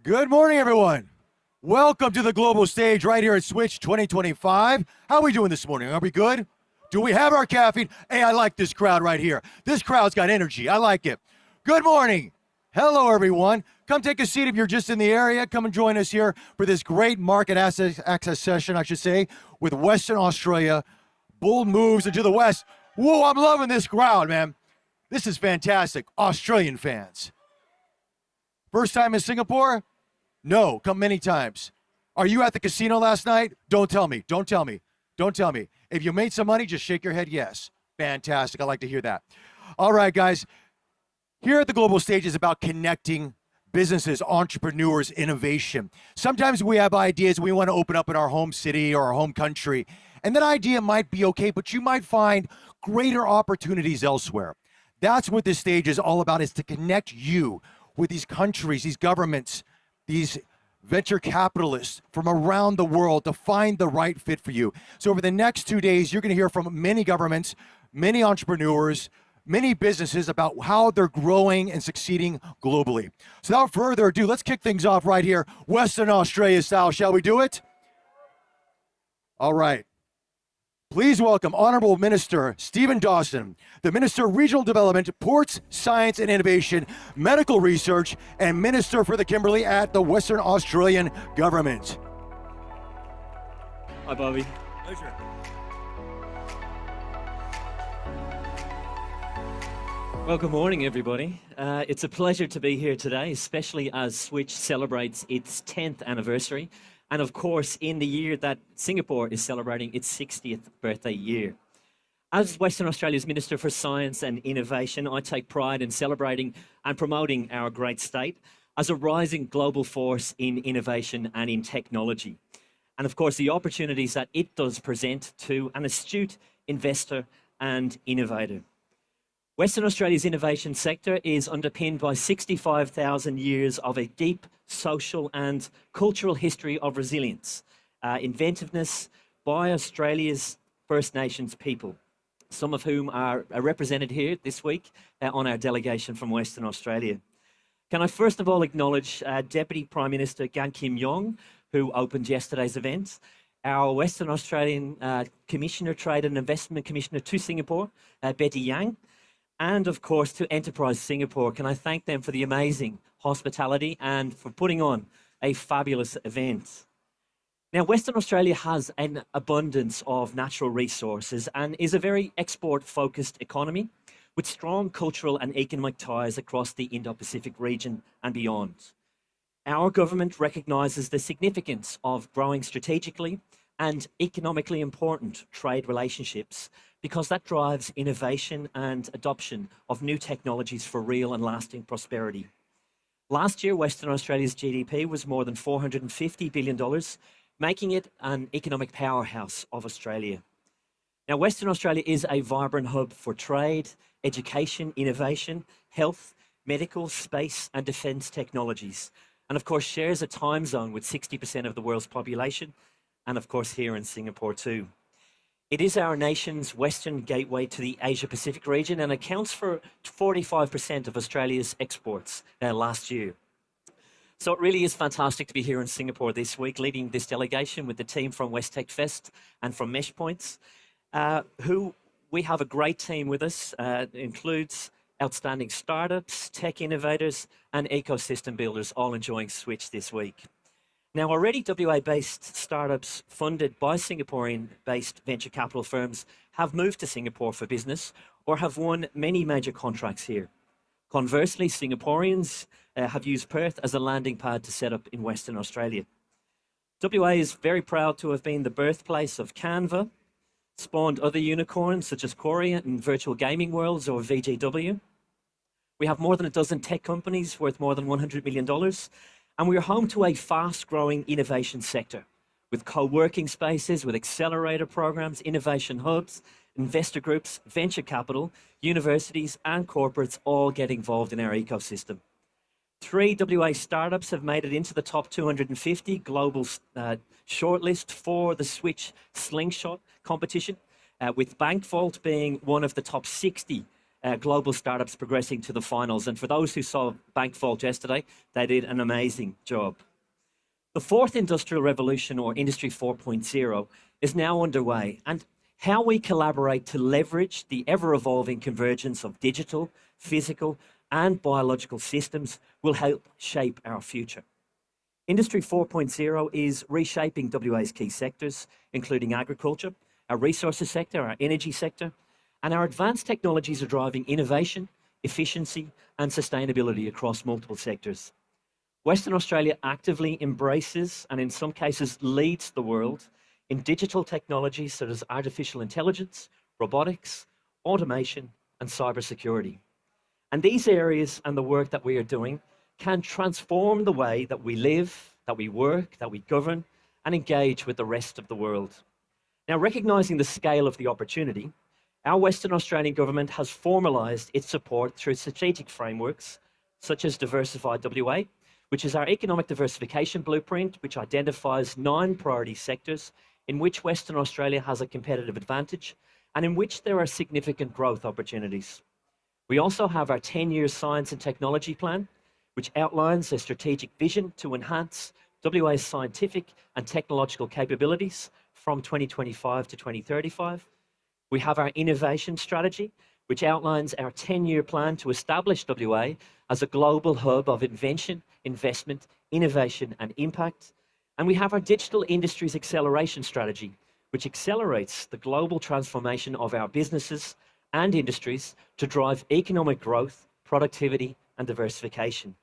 Good morning, everyone. Welcome to the global stage right here at Switch 2025. How are we doing this morning? Are we good? Do we have our caffeine? Hey, I like this crowd right here. This crowd's got energy. I like it. Good morning. Hello, everyone. Come take a seat if you're just in the area. Come and join us here for this great market access session, I should say, with Western Australia. Bold moves into the West. Whoa, I'm loving this crowd, man. This is fantastic. Australian fans. First time in Singapore? No, come many times. Are you at the casino last night? Don't tell me. Don't tell me. Don't tell me. If you made some money, just shake your head yes. Fantastic. I like to hear that. All right, guys. Here at the global stage is about connecting businesses, entrepreneurs, innovation. Sometimes we have ideas we want to open up in our home city or our home country, and that idea might be okay, but you might find greater opportunities elsewhere. That's what this stage is all about, is to connect you with these countries, these governments, these venture capitalists from around the world to find the right fit for you. So over the next 2 days, you're going to hear from many governments, many entrepreneurs, many businesses about how they're growing and succeeding globally. So without further ado, let's kick things off right here, Western Australia style. Shall we do it? All right. Please welcome Honorable Minister Stephen Dawson, the Minister of Regional Development, Ports, Science and Innovation, Medical Research, and Minister for the Kimberley at the Western Australian Government. Hi, Bobby. Pleasure. Well, good morning, everybody. It's a pleasure to be here today, especially as Switch celebrates its 10th anniversary. And of course, in the year that Singapore is celebrating its 60th birthday year. As Western Australia's Minister for Science and Innovation, I take pride in celebrating and promoting our great state as a rising global force in innovation and in technology. And of course, the opportunities that it does present to an astute investor and innovator. Western Australia's innovation sector is underpinned by 65,000 years of a deep social and cultural history of resilience, inventiveness by Australia's First Nations people, some of whom are represented here this week on our delegation from Western Australia. Can I first of all acknowledge Deputy Prime Minister Gan Kim Yong, who opened yesterday's event, our Western Australian Commissioner, Trade and Investment Commissioner to Singapore, Betty Yang, and of course to Enterprise Singapore. Can I thank them for the amazing hospitality and for putting on a fabulous event. Now, Western Australia has an abundance of natural resources and is a very export-focused economy with strong cultural and economic ties across the Indo-Pacific region and beyond. Our government recognises the significance of growing strategically and economically important trade relationships because that drives innovation and adoption of new technologies for real and lasting prosperity. Last year, Western Australia's GDP was more than $450 billion, making it an economic powerhouse of Australia. Now, Western Australia is a vibrant hub for trade, education, innovation, health, medical, space and defence technologies, and of course shares a time zone with 60% of the world's population, and of course here in Singapore too. It is our nation's western gateway to the Asia-Pacific region and accounts for 45% of Australia's exports last year. So it really is fantastic to be here in Singapore this week, leading this delegation with the team from WestTech Fest and from Meshpoints, who we have a great team with us. It includes outstanding startups, tech innovators, and ecosystem builders all enjoying Switch this week. Now, already WA-based startups funded by Singaporean-based venture capital firms have moved to Singapore for business or have won many major contracts here. Conversely, Singaporeans have used Perth as a landing pad to set up in Western Australia. WA is very proud to have been the birthplace of Canva, spawned other unicorns such as Qoria and Virtual Gaming Worlds or VGW. We have more than a dozen tech companies worth more than $100 million. And we are home to a fast-growing innovation sector with co-working spaces, with accelerator programs, innovation hubs, investor groups, venture capital, universities and corporates all get involved in our ecosystem. 3 WA startups have made it into the top 250 global shortlist for the Switch Slingshot competition, with Bankvault being one of the top 60 global startups progressing to the finals. And for those who saw Bank Vault yesterday, they did an amazing job. The fourth industrial revolution, or Industry 4.0, is now underway, and how we collaborate to leverage the ever-evolving convergence of digital, physical, and biological systems will help shape our future. Industry 4.0 is reshaping WA's key sectors, including agriculture, our resources sector, our energy sector, and our advanced technologies are driving innovation, efficiency, and sustainability across multiple sectors. Western Australia actively embraces and in some cases leads the world in digital technologies such as artificial intelligence, robotics, automation, and cybersecurity. And these areas and the work that we are doing can transform the way that we live, that we work, that we govern, and engage with the rest of the world. Now, recognising the scale of the opportunity, our Western Australian government has formalised its support through strategic frameworks such as Diversified WA, which is our economic diversification blueprint, which identifies 9 priority sectors in which Western Australia has a competitive advantage and in which there are significant growth opportunities. We also have our 10-year science and technology plan, which outlines a strategic vision to enhance WA's scientific and technological capabilities from 2025 to 2035. We have our innovation strategy, which outlines our 10-year plan to establish WA as a global hub of invention, investment, innovation, and impact. And we have our digital industries acceleration strategy, which accelerates the global transformation of our businesses and industries to drive economic growth, productivity, and diversification.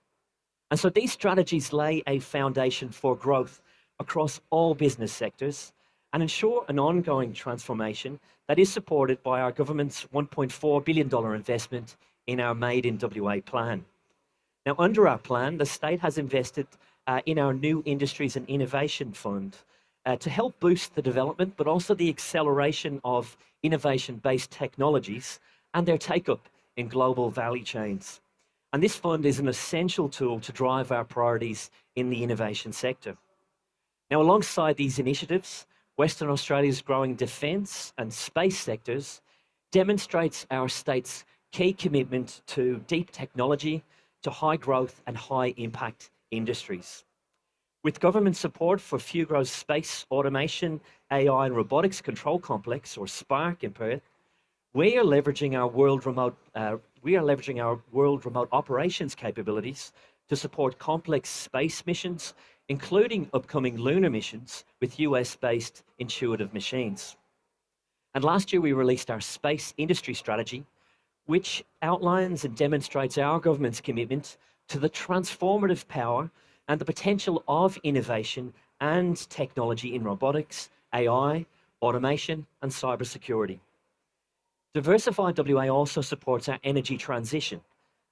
And so these strategies lay a foundation for growth across all business sectors and ensure an ongoing transformation that is supported by our government's $1.4 billion investment in our Made in WA plan. Now, under our plan, the state has invested in our New Industries and Innovation Fund to help boost the development, but also the acceleration of innovation-based technologies and their take-up in global value chains. And this fund is an essential tool to drive our priorities in the innovation sector. Now, alongside these initiatives, Western Australia's growing defence and space sectors demonstrates our state's key commitment to deep technology, to high growth and high impact industries. With government support for Fugro's Space Automation, AI and Robotics Control Complex, or SPARC in Perth, we are leveraging our world remote operations capabilities to support complex space missions, including upcoming lunar missions with US-based Intuitive Machines. And last year we released our space industry strategy, which outlines and demonstrates our government's commitment to the transformative power and the potential of innovation and technology in robotics, AI, automation, and cybersecurity. Diversified WA also supports our energy transition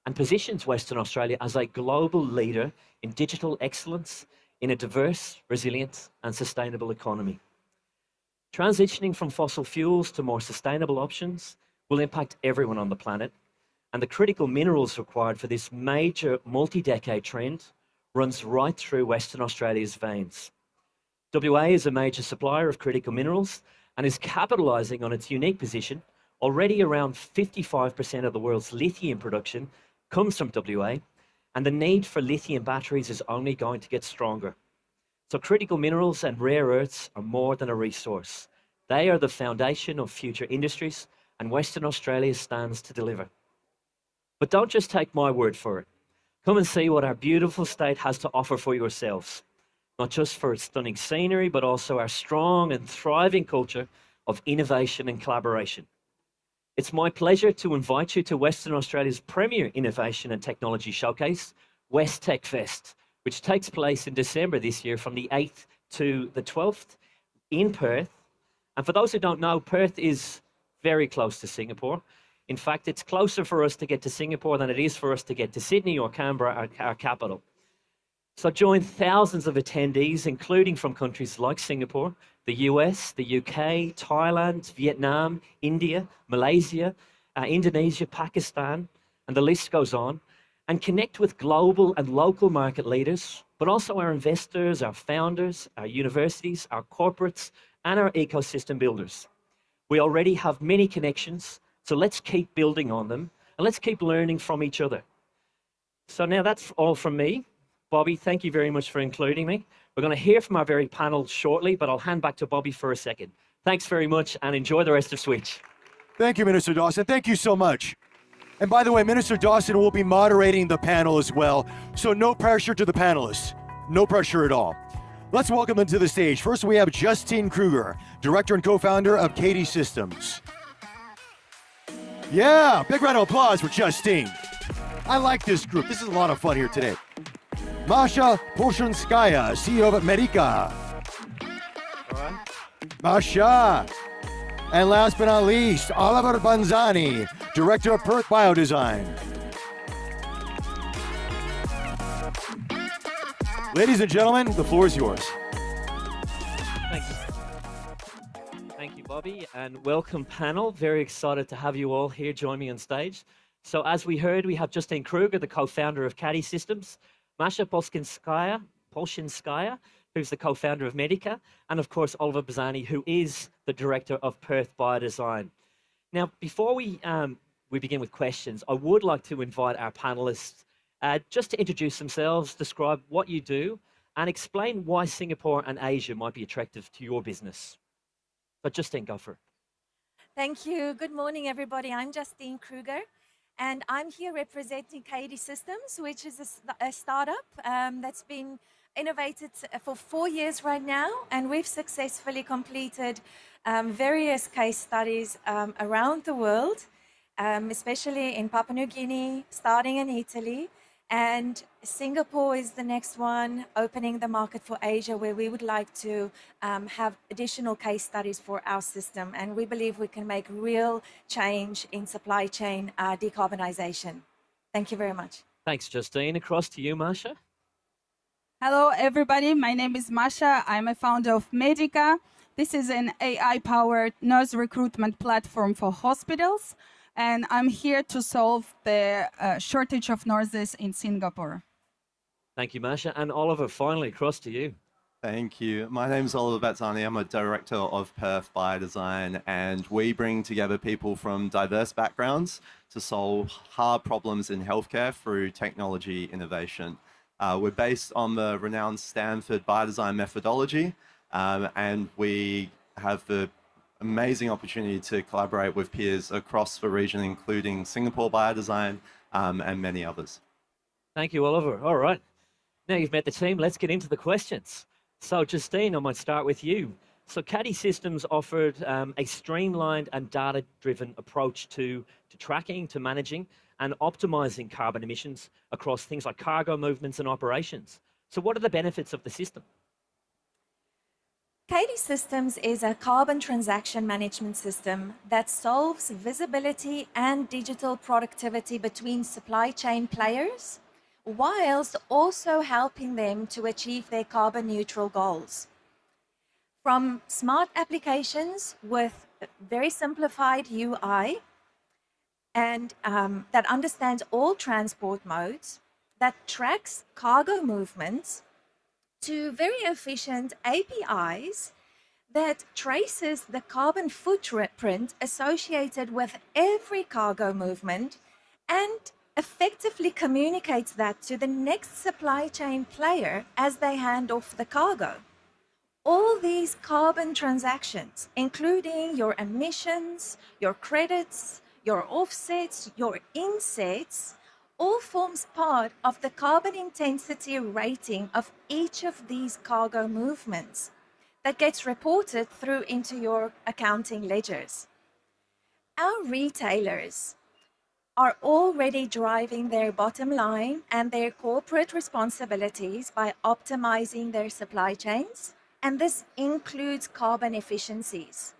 and positions Western Australia as a global leader in digital excellence in a diverse, resilient, and sustainable economy. Transitioning from fossil fuels to more sustainable options will impact everyone on the planet, and the critical minerals required for this major multi-decade trend runs right through Western Australia's veins. WA is a major supplier of critical minerals and is capitalising on its unique position. Already around 55% of the world's lithium production comes from WA, and the need for lithium batteries is only going to get stronger. So critical minerals and rare earths are more than a resource. They are the foundation of future industries, and Western Australia stands to deliver. But don't just take my word for it. Come and see what our beautiful state has to offer for yourselves, not just for its stunning scenery, but also our strong and thriving culture of innovation and collaboration. It's my pleasure to invite you to Western Australia's premier innovation and technology showcase, West Tech Fest, which takes place in December this year from the 8th to the 12th in Perth. And for those who don't know, Perth is very close to Singapore. In fact, it's closer for us to get to Singapore than it is for us to get to Sydney or Canberra, our capital. So join thousands of attendees, including from countries like Singapore, the US, the UK, Thailand, Vietnam, India, Malaysia, Indonesia, Pakistan, and the list goes on, and connect with global and local market leaders, but also our investors, our founders, our universities, our corporates, and our ecosystem builders. We already have many connections So let's keep building on them and let's keep learning from each other. So now that's all from me. Bobby, thank you very much for including me. We're going to hear from our very panel shortly, but I'll hand back to Bobby for a second. Thanks very much and enjoy the rest of Switch. Thank you, Minister Dawson. Thank you so much. And by the way, Minister Dawson will be moderating the panel as well, so no pressure to the panelists. No pressure at all. Let's welcome them to the stage. First, we have Justine Kruger, director and co-founder of Katie Systems. Yeah, big round of applause for Justine. I like this group. This is a lot of fun here today. Masha Polshanskaya, CEO of Medica. All right. Masha. And last but not least, Oliver Banzani, director of Perth Biodesign. Ladies and gentlemen, the floor is yours. Thank you. Thank you, Bobby, and welcome panel. Very excited to have you all here join me on stage. So as we heard, we have Justine Kruger, the co-founder of Katie Systems, Masha Polshanskaya, who's the co-founder of Medica, and of course, Oliver Bazzani, who is the director of Perth Biodesign. Now, before we begin with questions, I would like to invite our panelists just to introduce themselves, describe what you do, and explain why Singapore and Asia might be attractive to your business. So Justine, go for it. Thank you. Good morning, everybody. I'm Justine Kruger, and I'm here representing Katie Systems, which is a startup that's been innovated for 4 years right now, and we've successfully completed various case studies around the world, especially in Papua New Guinea, starting in Italy, and Singapore is the next one, opening the market for Asia, where we would like to have additional case studies for our system. And we believe we can make real change in supply chain decarbonization. Thank you very much. Thanks, Justine. Across to you, Masha. Hello, everybody. My name is Masha. I'm a founder of Medica. This is an AI-powered nurse recruitment platform for hospitals. And I'm here to solve the shortage of nurses in Singapore. Thank you, Masha. And Oliver, finally, across to you. Thank you. My name is Oliver Bazzani. I'm a director of Perth Biodesign, and we bring together people from diverse backgrounds to solve hard problems in healthcare through technology innovation. We're based on the renowned Stanford Biodesign methodology, and we have the amazing opportunity to collaborate with peers across the region, including Singapore Biodesign and many others. Thank you, Oliver. All right. Now you've met the team, let's get into the questions. So Justine, I might start with you. So Katie Systems offered a streamlined and data-driven approach to tracking, to managing, and optimizing carbon emissions across things like cargo movements and operations. So what are the benefits of the system? Katie Systems is a carbon transaction management system that solves visibility and digital productivity between supply chain players, whilst also helping them to achieve their carbon neutral goals. From smart applications with very simplified UI and that understands all transport modes, that tracks cargo movements, to very efficient APIs that traces the carbon footprint associated with every cargo movement and effectively communicates that to the next supply chain player as they hand off the cargo. All these carbon transactions, including your emissions, your credits, your offsets, your insets, all forms part of the carbon intensity rating of each of these cargo movements that gets reported through into your accounting ledgers. Our retailers are already driving their bottom line and their corporate responsibilities by optimizing their supply chains, and this includes carbon efficiencies.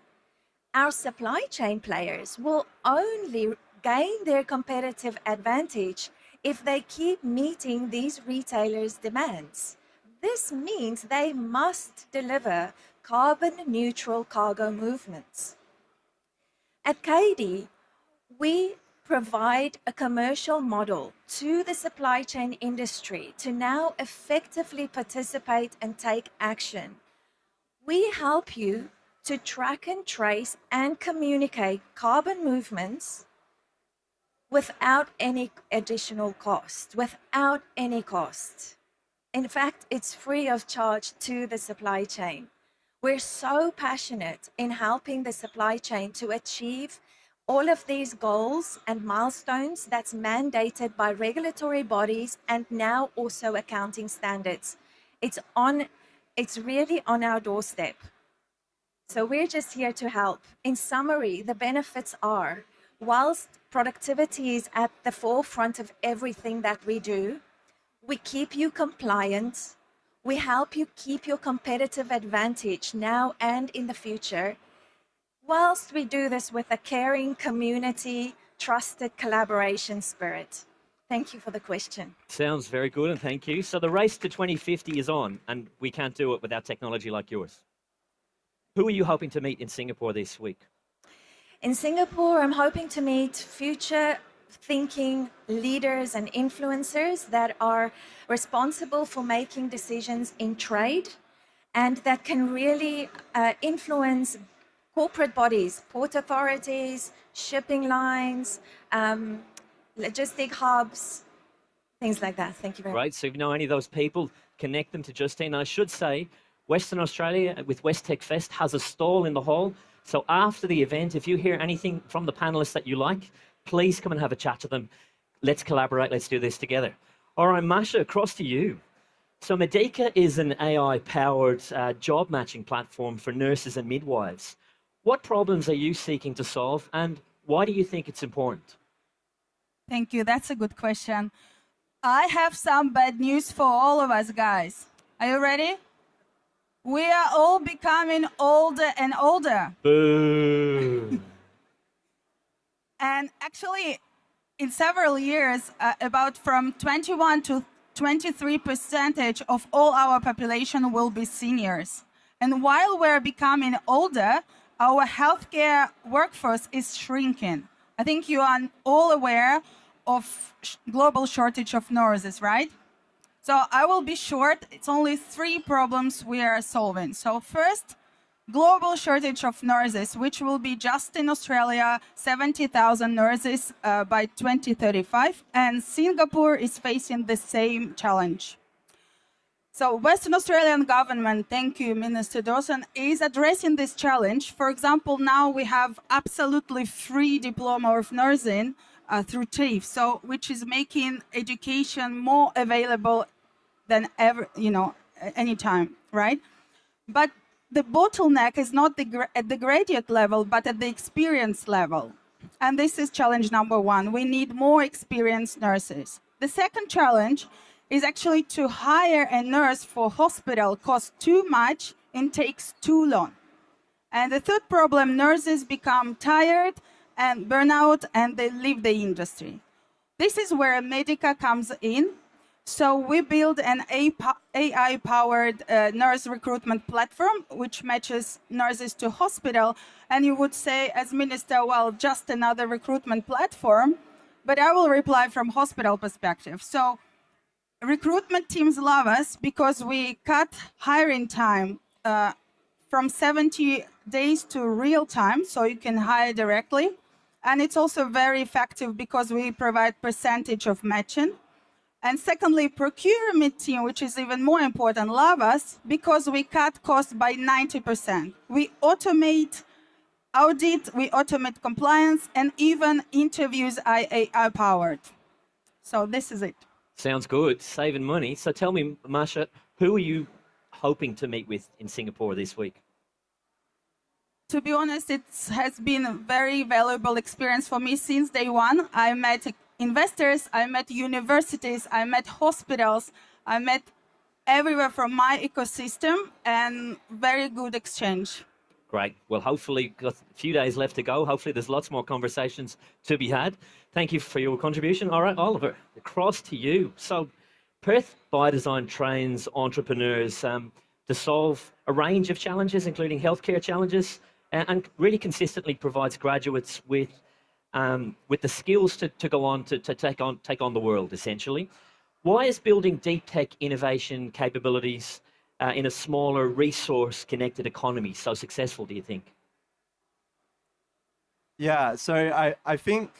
Our supply chain players will only gain their competitive advantage if they keep meeting these retailers' demands. This means they must deliver carbon neutral cargo movements. At Katie, we provide a commercial model to the supply chain industry to now effectively participate and take action. We help you to track and trace and communicate carbon movements without any additional cost, without any cost. In fact, it's free of charge to the supply chain. We're so passionate in helping the supply chain to achieve all of these goals and milestones that's mandated by regulatory bodies and now also accounting standards. It's really on our doorstep. So we're just here to help. In summary, the benefits are, whilst productivity is at the forefront of everything that we do, we keep you compliant, we help you keep your competitive advantage now and in the future, whilst we do this with a caring community, trusted collaboration spirit. Thank you for the question. Sounds very good, and thank you. So the race to 2050 is on, and we can't do it without technology like yours. Who are you hoping to meet in Singapore this week? In Singapore, I'm hoping to meet future thinking leaders and influencers that are responsible for making decisions in trade and that can really influence corporate bodies, port authorities, shipping lines, logistic hubs, things like that. Thank you very much. Right, so if you know any of those people, connect them to Justine. I should say, Western Australia with West Fest has a stall in the hall. So after the event, if you hear anything from the panelists that you like, please come and have a chat to them. Let's collaborate, let's do this together. All right, Masha, across to you. So Medica is an AI-powered job matching platform for nurses and midwives. What problems are you seeking to solve, and why do you think it's important? Thank you. That's a good question. I have some bad news for all of us, guys. Are you ready? We are all becoming older and older. Boo. And actually, in several years, about from 21 to 23% of all our population will be seniors. And while we're becoming older, our healthcare workforce is shrinking. I think you are all aware of global shortage of nurses, right? So I will be short. It's only 3 problems we are solving. So first, global shortage of nurses, which will be just in Australia, 70,000 nurses by 2035. And Singapore is facing the same challenge. So Western Australian government, thank you, Minister Dawson, is addressing this challenge. For example, now we have absolutely free diploma of nursing through TAFE, so which is making education more available than ever, anytime, right? But the bottleneck is not at the graduate level, but at the experience level. And this is challenge number 1. We need more experienced nurses. The second challenge is actually to hire a nurse for hospital costs too much and takes too long. And the third problem, nurses become tired and burn out and they leave the industry. This is where Medica comes in. So we build an AI-powered nurse recruitment platform, which matches nurses to hospital. And you would say, as minister, well, just another recruitment platform. But I will reply from hospital perspective. So recruitment teams love us because we cut hiring time from 70 days to real time, so you can hire directly. And it's also very effective because we provide percentage of matching. And secondly, procurement team, which is even more important, love us because we cut costs by 90%. We automate audit, we automate compliance, and even interviews are AI-powered. So this is it. Sounds good, saving money. So tell me, Masha, who are you hoping to meet with in Singapore this week? To be honest, it has been a very valuable experience for me since day one. I met investors, I met universities, I met hospitals, I met everywhere from my ecosystem, and very good exchange. Great. Well, hopefully, got a few days left to go. Hopefully, there's lots more conversations to be had. Thank you for your contribution. All right, Oliver, across to you. So, Perth BioDesign trains entrepreneurs to solve a range of challenges, including healthcare challenges, and really consistently provides graduates with the skills to go on to take on the world, essentially. Why is building deep tech innovation capabilities in a smaller, resource-connected economy so successful, do you think? Yeah, so I think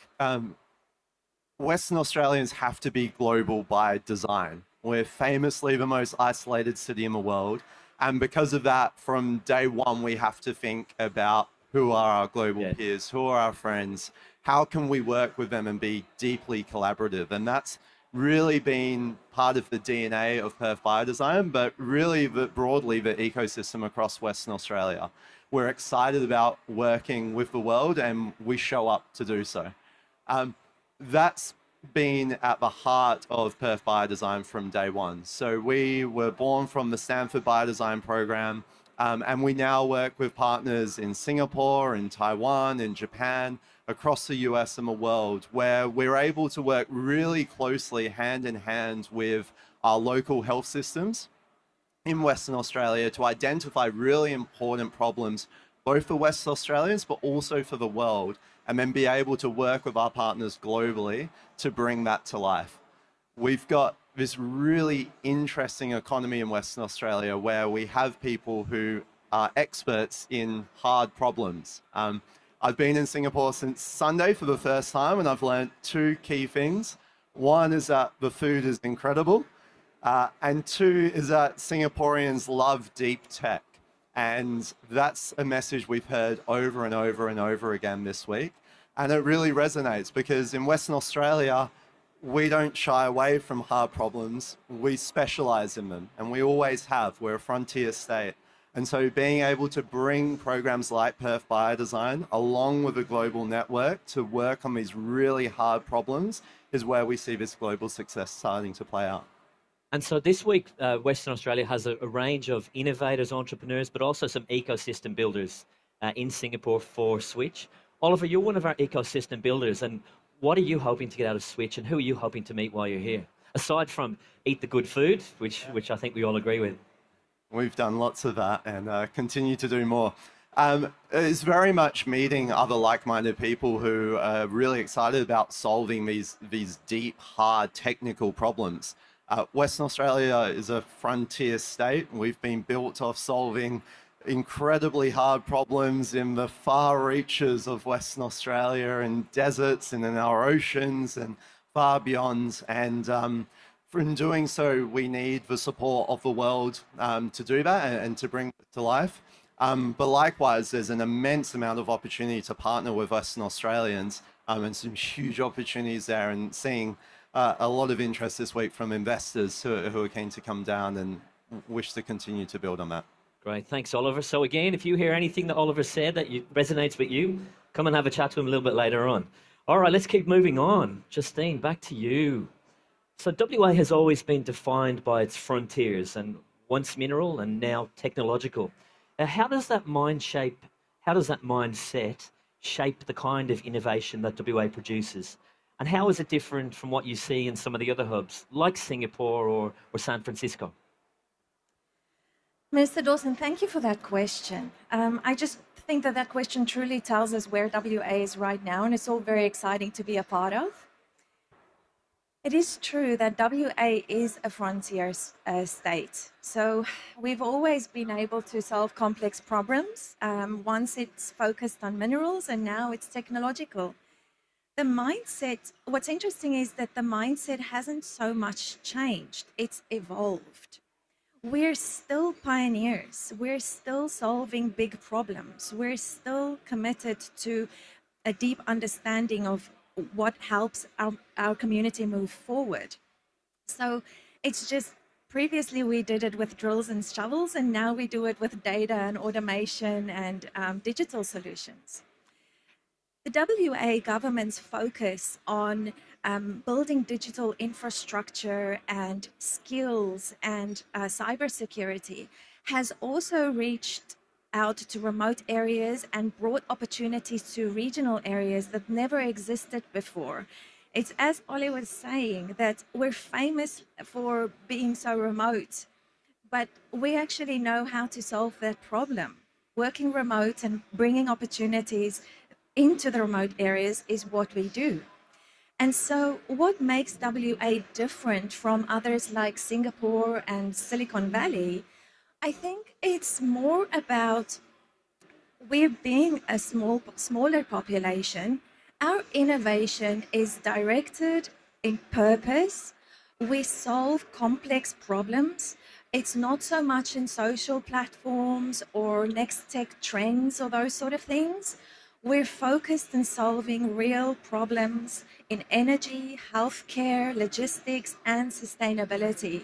Western Australians have to be global by design. We're famously the most isolated city in the world. And because of that, from day one, we have to think about who are our global Yeah. peers, who are our friends, how can we work with them and be deeply collaborative. And that's really been part of the DNA of Perth Biodesign, but really broadly the ecosystem across Western Australia. We're excited about working with the world and we show up to do so. That's been at the heart of Perth Biodesign from day one. So we were born from the Stanford Biodesign program, and we now work with partners in Singapore, in Taiwan, in Japan, across the US and the world, where we're able to work really closely hand in hand with our local health systems in Western Australia to identify really important problems, both for Western Australians, but also for the world, and then be able to work with our partners globally to bring that to life. We've got this really interesting economy in Western Australia where we have people who are experts in hard problems. I've been in Singapore since Sunday for the first time, and I've learned two key things. One is that the food is incredible, and two is that Singaporeans love deep tech. And that's a message we've heard over and over and over again this week. And it really resonates because in Western Australia, we don't shy away from hard problems. We specialize in them, and we always have. We're a frontier state. And so being able to bring programs like Perth Biodesign along with a global network to work on these really hard problems is where we see this global success starting to play out. And so this week, Western Australia has a range of innovators, entrepreneurs, but also some ecosystem builders in Singapore for Switch. Oliver, you're one of our ecosystem builders, and what are you hoping to get out of Switch, and who are you hoping to meet while you're here? Aside from eat the good food, which I think we all agree with. We've done lots of that and continue to do more. It's very much meeting other like-minded people who are really excited about solving these deep, hard technical problems. Western Australia is a frontier state. We've been built off solving incredibly hard problems in the far reaches of Western Australia, in deserts and in our oceans and far beyond. And in doing so, we need the support of the world to do that and to bring it to life. But likewise, there's an immense amount of opportunity to partner with Western Australians and some huge opportunities there, and seeing a lot of interest this week from investors who are keen to come down and wish to continue to build on that. Great, thanks, Oliver. So again, if you hear anything that Oliver said that resonates with you, come and have a chat to him a little bit later on. All right, let's keep moving on. Justine, back to you. So WA has always been defined by its frontiers, and once mineral and now technological. How does that mindset shape the kind of innovation that WA produces? And how is it different from what you see in some of the other hubs, like Singapore or San Francisco? Mr. Dawson, thank you for that question. I just think that question truly tells us where WA is right now, and it's all very exciting to be a part of. It is true that WA is a frontier state. So we've always been able to solve complex problems. Once it's focused on minerals, and now it's technological. The mindset, what's interesting is that the mindset hasn't so much changed, it's evolved. We're still pioneers. We're still solving big problems. We're still committed to a deep understanding of what helps our community move forward. So it's just, previously we did it with drills and shovels, and now we do it with data and automation and digital solutions. The WA government's focus on building digital infrastructure and skills and cybersecurity has also reached out to remote areas and brought opportunities to regional areas that never existed before. It's, as Ollie was saying, that we're famous for being so remote, but we actually know how to solve that problem. Working remote and bringing opportunities into the remote areas is what we do. And so what makes WA different from others like Singapore and Silicon Valley I think it's more about we're being a smaller population. Our innovation is directed in purpose. We solve complex problems. It's not so much in social platforms or next tech trends or those sort of things. We're focused on solving real problems in energy, healthcare, logistics, and sustainability.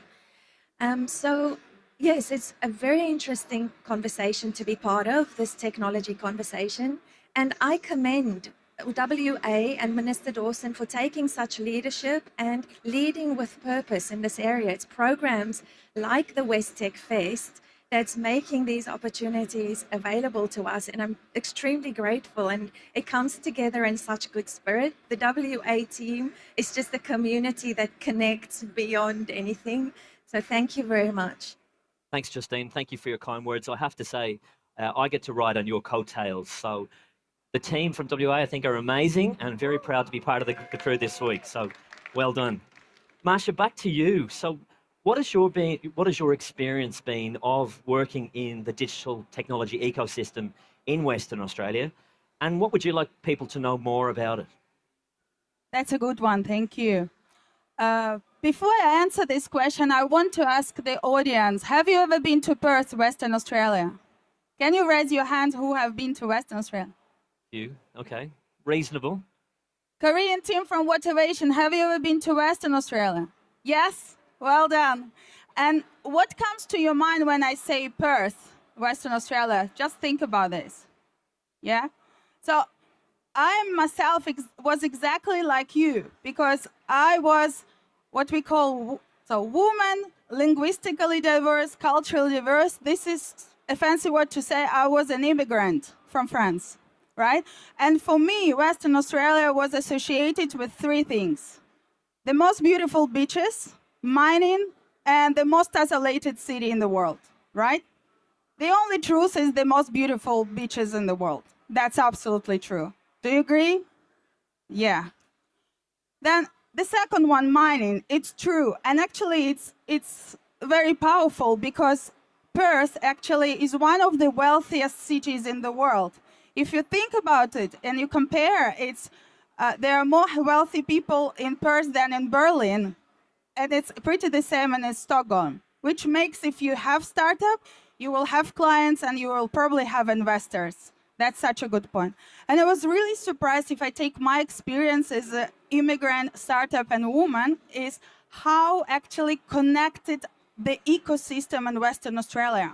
So, yes, it's a very interesting conversation to be part of, this technology conversation. And I commend WA and Minister Dawson for taking such leadership and leading with purpose in this area. It's programs like the West Tech Fest that's making these opportunities available to us. And I'm extremely grateful. And it comes together in such good spirit. The WA team is just a community that connects beyond anything. So thank you very much. Thanks, Justine. Thank you for your kind words. I have to say, I get to ride on your coattails. So the team from WA, I think, are amazing and very proud to be part of the crew this week. So well done. Masha, back to you. So what has your experience been of working in the digital technology ecosystem in Western Australia? And what would you like people to know more about it? That's a good one. Thank you. Before I answer this question, I want to ask the audience, have you ever been to Perth, Western Australia? Can you raise your hands who have been to Western Australia? You, okay. Reasonable. Korean team from Wateration, have you ever been to Western Australia? Yes? Well done. And what comes to your mind when I say Perth, Western Australia? Just think about this. Yeah? So I myself was exactly like you because I was what we call woman, linguistically diverse, culturally diverse. This is a fancy word to say I was an immigrant from France, right? And for me, Western Australia was associated with three things: the most beautiful beaches, mining, and the most isolated city in the world, right? The only truth is the most beautiful beaches in the world. That's absolutely true. Do you agree? Yeah. Then the second one, mining, it's true. And actually, it's very powerful because Perth actually is one of the wealthiest cities in the world. If you think about it and you compare, there are more wealthy people in Perth than in Berlin. And it's pretty the same in Stockholm, which makes if you have startup, you will have clients and you will probably have investors. That's such a good point. And I was really surprised if I take my experience as an immigrant, startup, and woman, is how actually connected the ecosystem in Western Australia.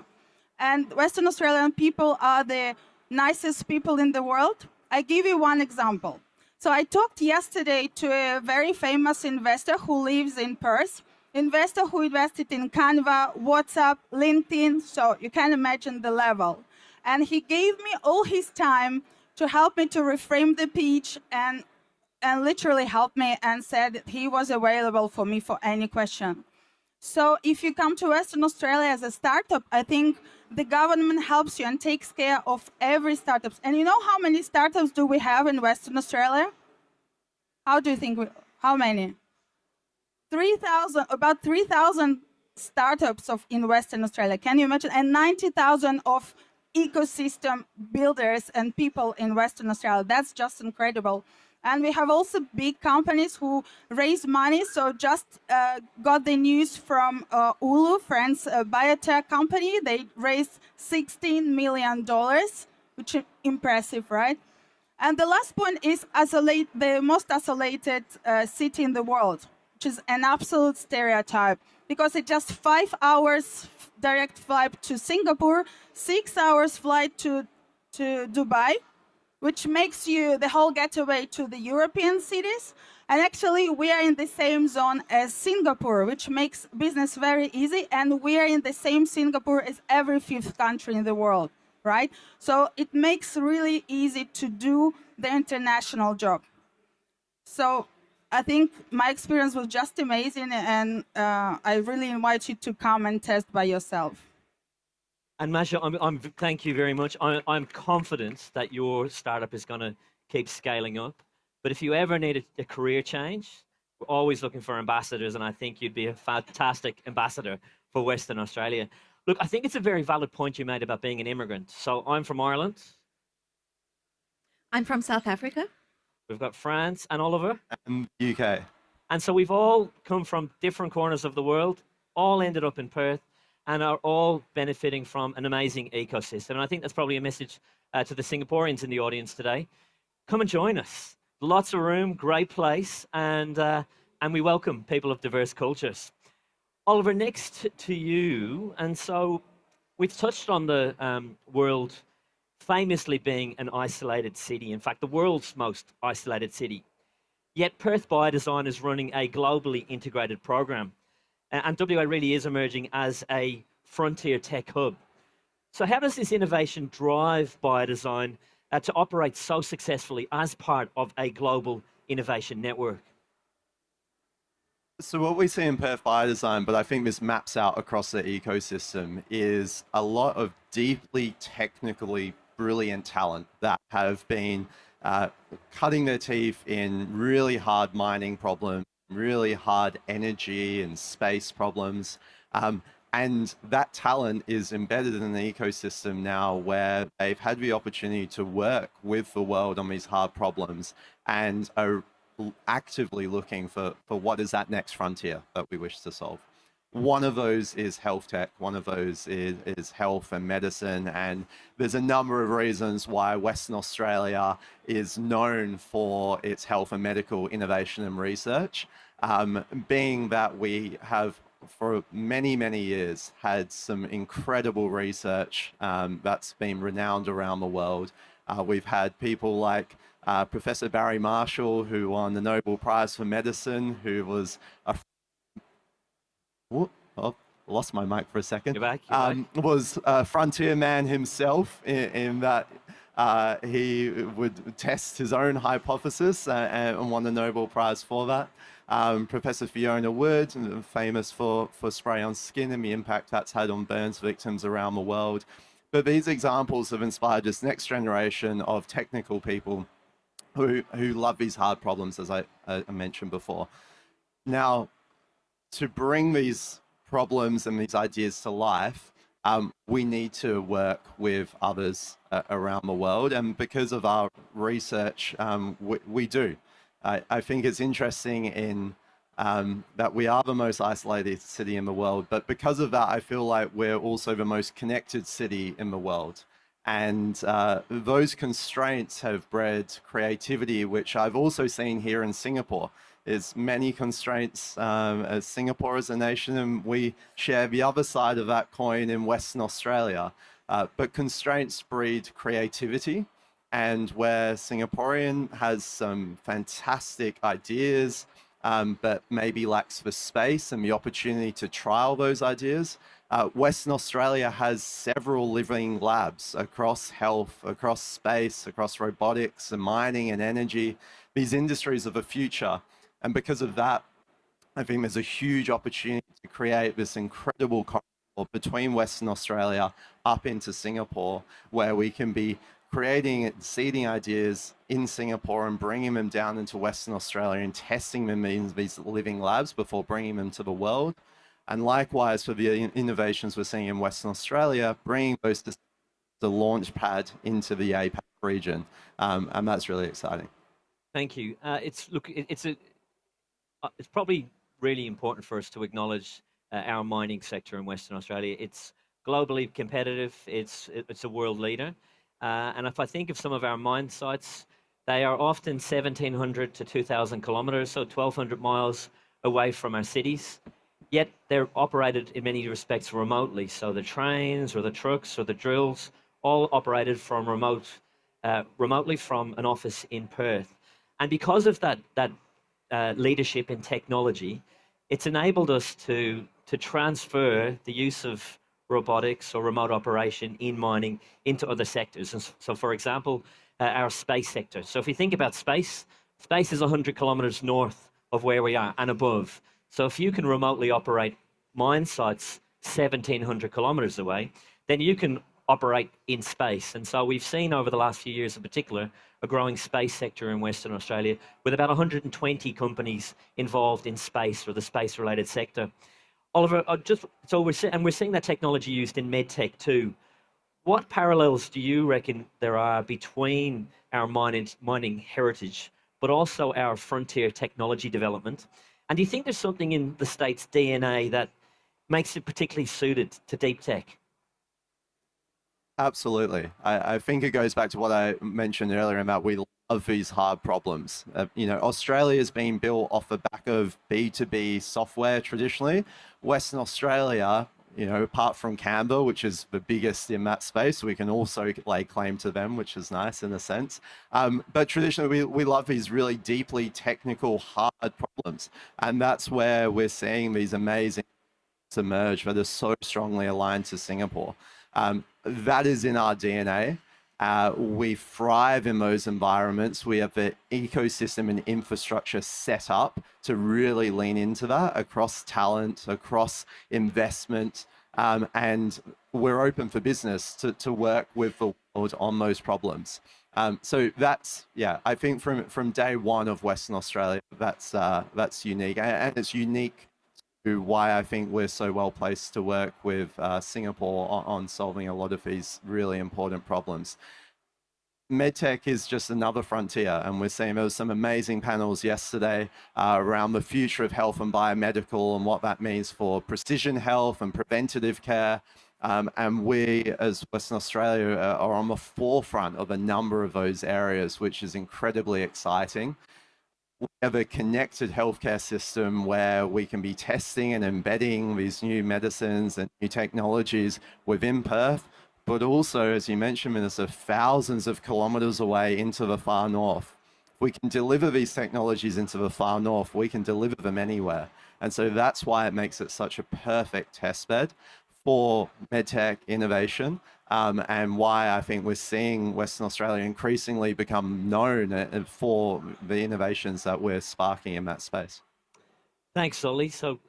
And Western Australian people are the nicest people in the world. I give you one example. So I talked yesterday to a very famous investor who lives in Perth, investor who invested in Canva, WhatsApp, LinkedIn, so you can imagine the level. And he gave me all his time to help me to reframe the pitch and literally help me and said he was available for me for any question. So if you come to Western Australia as a startup, I think the government helps you and takes care of every startup. And you know how many startups do we have in Western Australia? How do you think? How many? 3,000, about 3,000 startups in Western Australia. Can you imagine? And 90,000 of ecosystem builders and people in Western Australia. That's just incredible. And we have also big companies who raise money. So just got the news from Ulu, France biotech company. They raised $16 million, which is impressive, right? And the last point is the most isolated city in the world, which is an absolute stereotype because it's just 5 hours direct flight to Singapore, 6 hours flight to Dubai, which makes you the whole getaway to the European cities. And actually, we are in the same zone as Singapore, which makes business very easy. And we are in the same Singapore as every fifth country in the world, right? So it makes really easy to do the international job. So I think my experience was just amazing, and I really invite you to come and test by yourself. And Masha, thank you very much. I'm confident that your startup is going to keep scaling up. But if you ever need a career change, we're always looking for ambassadors, and I think you'd be a fantastic ambassador for Western Australia. Look, I think it's a very valid point you made about being an immigrant. So I'm from Ireland. I'm from South Africa. We've got France and Oliver. And UK. And so we've all come from different corners of the world, all ended up in Perth, and are all benefiting from an amazing ecosystem. And I think that's probably a message to the Singaporeans in the audience today. Come and join us. Lots of room, great place, and we welcome people of diverse cultures. Oliver, next to you, and so we've touched on the world famously being an isolated city, in fact, the world's most isolated city. Yet Perth Biodesign is running a globally integrated program, and WA really is emerging as a frontier tech hub. So how does this innovation drive biodesign to operate so successfully as part of a global innovation network? So what we see in Perth Biodesign, but I think this maps out across the ecosystem, is a lot of deeply technically brilliant talent that have been cutting their teeth in really hard mining problems, really hard energy and space problems. And that talent is embedded in the ecosystem now where they've had the opportunity to work with the world on these hard problems and are actively looking for what is that next frontier that we wish to solve. One of those is health tech, one of those is health and medicine, and there's a number of reasons why Western Australia is known for its health and medical innovation and research, being that we have for many, many years had some incredible research that's been renowned around the world. We've had people like Professor Barry Marshall, who won the Nobel Prize for Medicine, who was a lost my mic for a second. You're back, you're back. Was a frontier man himself in that he would test his own hypothesis and won the Nobel Prize for that. Professor Fiona Wood, famous for spray-on skin and the impact that's had on burns victims around the world. But these examples have inspired this next generation of technical people who love these hard problems, as I mentioned before. Now, to bring these problems and these ideas to life, we need to work with others around the world. And because of our research, we do. I think it's interesting in that we are the most isolated city in the world, but because of that, I feel like we're also the most connected city in the world. And those constraints have bred creativity, which I've also seen here in Singapore. There's many constraints as Singapore as a nation, and we share the other side of that coin in Western Australia. But constraints breed creativity, and where Singaporean has some fantastic ideas, but maybe lacks the space and the opportunity to trial those ideas, Western Australia has several living labs across health, across space, across robotics and mining and energy, these industries of the future. And because of that, I think there's a huge opportunity to create this incredible corridor between Western Australia up into Singapore, where we can be creating and seeding ideas in Singapore and bringing them down into Western Australia and testing them in these living labs before bringing them to the world. And likewise, for the innovations we're seeing in Western Australia, bringing those to the launch pad into the APAC region. And that's really exciting. Thank you. It's probably really important for us to acknowledge our mining sector in Western Australia. It's globally competitive. It's a world leader. And if I think of some of our mine sites, they are often 1,700 to 2,000 kilometers, so 1,200 miles away from our cities. Yet they're operated in many respects remotely. So the trains or the trucks or the drills all operated from remotely from an office in Perth. And because of that leadership in technology, it's enabled us to transfer the use of robotics or remote operation in mining into other sectors. And so, for example, our space sector. So if you think about space is 100 kilometers north of where we are and above. So if you can remotely operate mine sites 1,700 kilometers away, then you can operate in space. And so we've seen over the last few years in particular, a growing space sector in Western Australia with about 120 companies involved in space or the space-related sector. Oliver, we're seeing that technology used in medtech too. What parallels do you reckon there are between our mining heritage, but also our frontier technology development? And do you think there's something in the state's DNA that makes it particularly suited to deep tech? Absolutely. I think it goes back to what I mentioned earlier about we love these hard problems. Australia's been built off the back of B2B software traditionally. Western Australia, apart from Canberra, which is the biggest in that space, we can also lay claim to them, which is nice in a sense. But traditionally, we love these really deeply technical, hard problems. And that's where we're seeing these amazing emerge that are so strongly aligned to Singapore. That is in our DNA. We thrive in those environments. We have the ecosystem and infrastructure set up to really lean into that across talent, across investment, and we're open for business to work with the world on those problems. So that's, I think from day one of Western Australia, that's unique, and it's unique to why I think we're so well placed to work with Singapore on solving a lot of these really important problems. MedTech is just another frontier, and we're seeing there were some amazing panels yesterday around the future of health and biomedical and what that means for precision health and preventative care. And we, as Western Australia, are on the forefront of a number of those areas, which is incredibly exciting. We have a connected healthcare system where we can be testing and embedding these new medicines and new technologies within Perth, but also, as you mentioned, Minister, thousands of kilometres away into the far north. If we can deliver these technologies into the far north, we can deliver them anywhere. And so that's why it makes it such a perfect test bed for medtech innovation, and why I think we're seeing Western Australia increasingly become known for the innovations that we're sparking in that space. Thanks, Ollie. So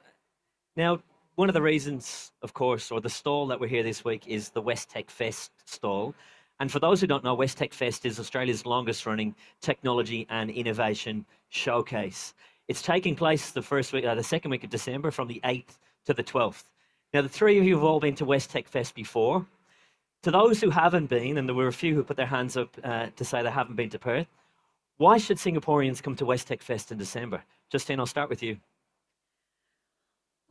now, one of the reasons, of course, or the stall that we're here this week is the Westech Fest stall. And for those who don't know, Westech Fest is Australia's longest running technology and innovation showcase. It's taking place the second week of December, from the 8th to the 12th. Now, the three of you have all been to Westech Fest before. To those who haven't been, and there were a few who put their hands up to say they haven't been to Perth, why should Singaporeans come to Westech Fest in December? Justine, I'll start with you.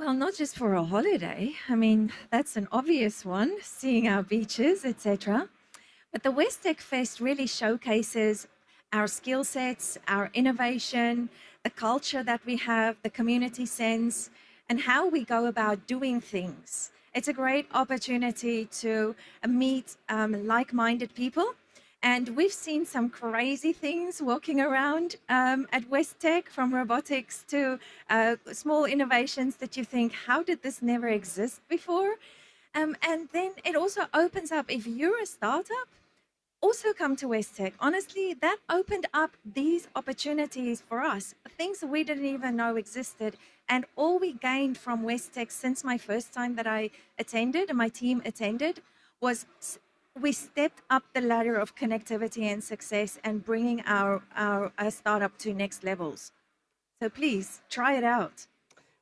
Well, not just for a holiday. I mean, that's an obvious one, seeing our beaches, etc. But the Westech Fest really showcases our skill sets, our innovation, the culture that we have, the community sense, and how we go about doing things. It's a great opportunity to meet like-minded people. And we've seen some crazy things walking around at Westech, from robotics to small innovations that you think, how did this never exist before? And then it also opens up, if you're a startup, also come to Westech. Honestly, that opened up these opportunities for us, things we didn't even know existed. And all we gained from Westech since my first time that I attended and my team attended was we stepped up the ladder of connectivity and success and bringing our startup to next levels. So please try it out.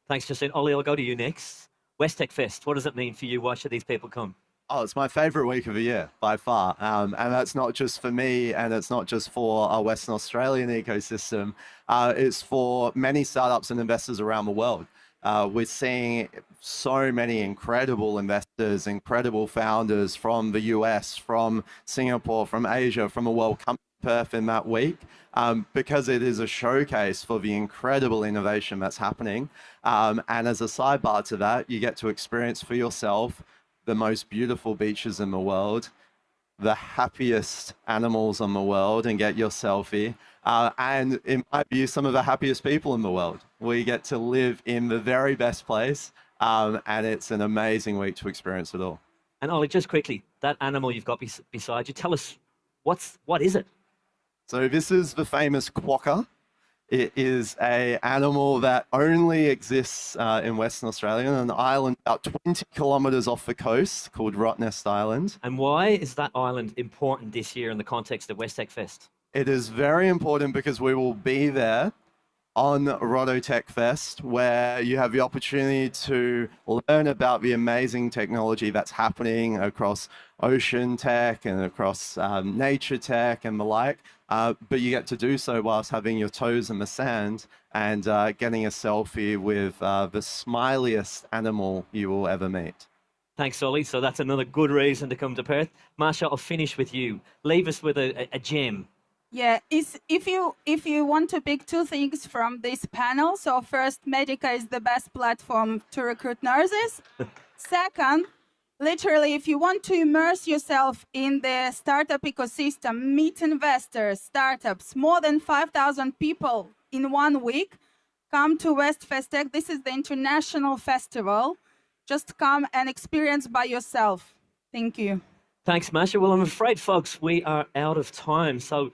Thanks, Justine. Ollie, I'll go to you next. Westech Fest, what does it mean for you? Why should these people come? Oh, it's my favorite week of the year by far. And that's not just for me, and it's not just for our Western Australian ecosystem. It's for many startups and investors around the world. We're seeing so many incredible investors, incredible founders from the US, from Singapore, from Asia, from the world come to Perth in that week, because it is a showcase for the incredible innovation that's happening. And as a sidebar to that, you get to experience for yourself the most beautiful beaches in the world, the happiest animals in the world, and get your selfie. And in my view, some of the happiest people in the world. We get to live in the very best place, and it's an amazing week to experience it all. And Ollie, just quickly, that animal you've got beside you, tell us, what is it? So this is the famous quokka. It is an animal that only exists in Western Australia, on an island about 20 kilometres off the coast called Rottnest Island. And why is that island important this year in the context of Westech Fest? It is very important because we will be there on Rototech Fest, where you have the opportunity to learn about the amazing technology that's happening across ocean tech and across nature tech and the like. But you get to do so whilst having your toes in the sand and getting a selfie with the smiliest animal you will ever meet. Thanks, Ollie. So that's another good reason to come to Perth. Masha, I'll finish with you. Leave us with a gem. Yeah, if you want to pick two things from this panel, so first, Medica is the best platform to recruit nurses. Second, literally, if you want to immerse yourself in the startup ecosystem, meet investors, startups, more than 5,000 people in 1 week, come to West Festech. This is the international festival. Just come and experience by yourself. Thank you. Thanks, Masha. Well, I'm afraid, folks, we are out of time. So